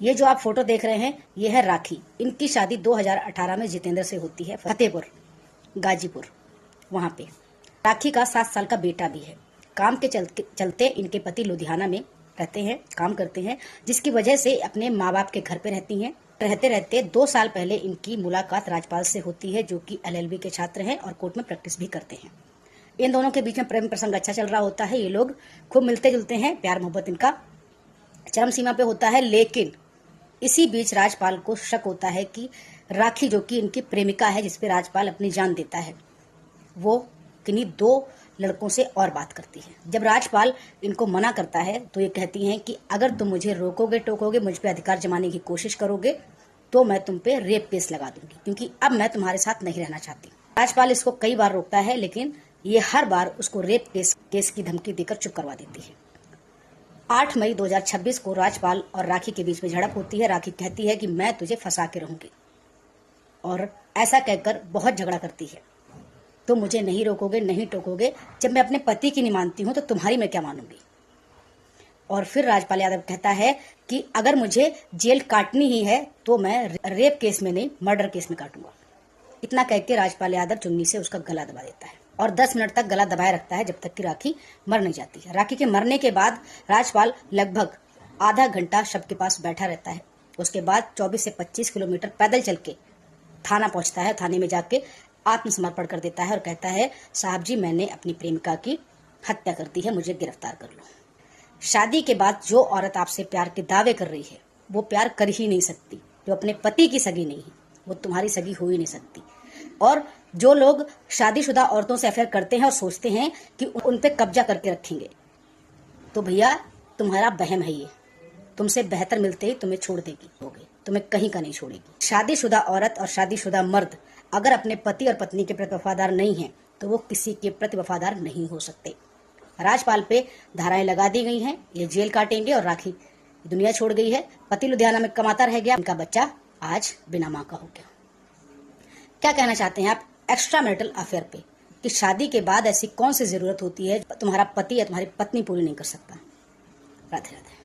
ये जो आप फोटो देख रहे हैं ये है राखी। इनकी शादी 2018 में जितेंद्र से होती है, फतेहपुर गाजीपुर वहां पे। राखी का 7 साल का बेटा भी है। काम के चलते इनके पति लुधियाना में रहते हैं, काम करते हैं, जिसकी वजह से अपने माँ बाप के घर पे रहती हैं। रहते रहते 2 साल पहले इनकी मुलाकात राजपाल से होती है, जो कि LLB के छात्र हैं और कोर्ट में प्रैक्टिस भी करते हैं। इन दोनों के बीच में प्रेम प्रसंग अच्छा चल रहा होता है। ये लोग खूब मिलते जुलते हैं, प्यार मोहब्बत इनका चरम सीमा पे होता है। लेकिन इसी बीच राजपाल को शक होता है कि राखी, जो कि इनकी प्रेमिका है, जिसपे राजपाल अपनी जान देता है, वो किन्हीं 2 लड़कों से और बात करती है। जब राजपाल इनको मना करता है तो ये कहती हैं कि अगर तुम मुझे रोकोगे टोकोगे, मुझ पे अधिकार जमाने की कोशिश करोगे, तो मैं तुम पे रेप केस लगा दूंगी, क्योंकि अब मैं तुम्हारे साथ नहीं रहना चाहती। राजपाल इसको कई बार रोकता है, लेकिन ये हर बार उसको रेप केस की धमकी देकर चुप करवा देती है। 8 मई 2026 को राजपाल और राखी के बीच में झड़प होती है। राखी कहती है कि मैं तुझे फंसा के रहूंगी, और ऐसा कहकर बहुत झगड़ा करती है। तुम मुझे नहीं रोकोगे, नहीं टोकोगे, जब मैं अपने पति की नहीं मानती हूं तो तुम्हारी मैं क्या मानूंगी। और फिर राजपाल यादव कहता है कि अगर मुझे जेल काटनी ही है तो मैं रेप केस में नहीं, मर्डर केस में काटूंगा। इतना कह के राजपाल यादव चुन्नी से उसका गला दबा देता है और 10 मिनट तक गला दबाए रखता है, जब तक कि राखी मर नहीं जाती है। राखी के मरने के बाद राजपाल लगभग आधा घंटा शव के पास बैठा रहता है। उसके बाद 24 से 25 किलोमीटर पैदल चल के थाना पहुंचता है। थाने में जाके आत्मसमर्पण कर देता है और कहता है, साहब जी, मैंने अपनी प्रेमिका की हत्या कर दी है, मुझे गिरफ्तार कर लो। शादी के बाद जो औरत आपसे प्यार के दावे कर रही है, वो प्यार कर ही नहीं सकती। जो अपने पति की सगी नहीं है, वो तुम्हारी सगी हो ही नहीं सकती। और जो लोग शादीशुदा औरतों से अफेयर करते हैं और सोचते हैं कि उन पे कब्जा करके रखेंगे, तो भैया तुम्हारा वहम है ये। तुमसे बेहतर मिलते ही तुम्हें छोड़ देगी, तुम्हें कहीं का नहीं छोड़ेगी। शादीशुदा औरत और शादीशुदा मर्द अगर अपने पति और पत्नी के प्रति वफादार नहीं है तो वो किसी के प्रति वफादार नहीं हो सकते। राजपाल पे धाराएं लगा दी गई हैं, ये जेल काटेंगे, और राखी दुनिया छोड़ गई है। पति लुधियाना में कमाता रह गया, उनका बच्चा आज बिना माँ का हो गया। क्या कहना चाहते हैं आप एक्स्ट्रा मैरिटल अफेयर पे, कि शादी के बाद ऐसी कौन सी जरूरत होती है तुम्हारा पति या तुम्हारी पत्नी पूरी नहीं कर सकता। राधे राधे।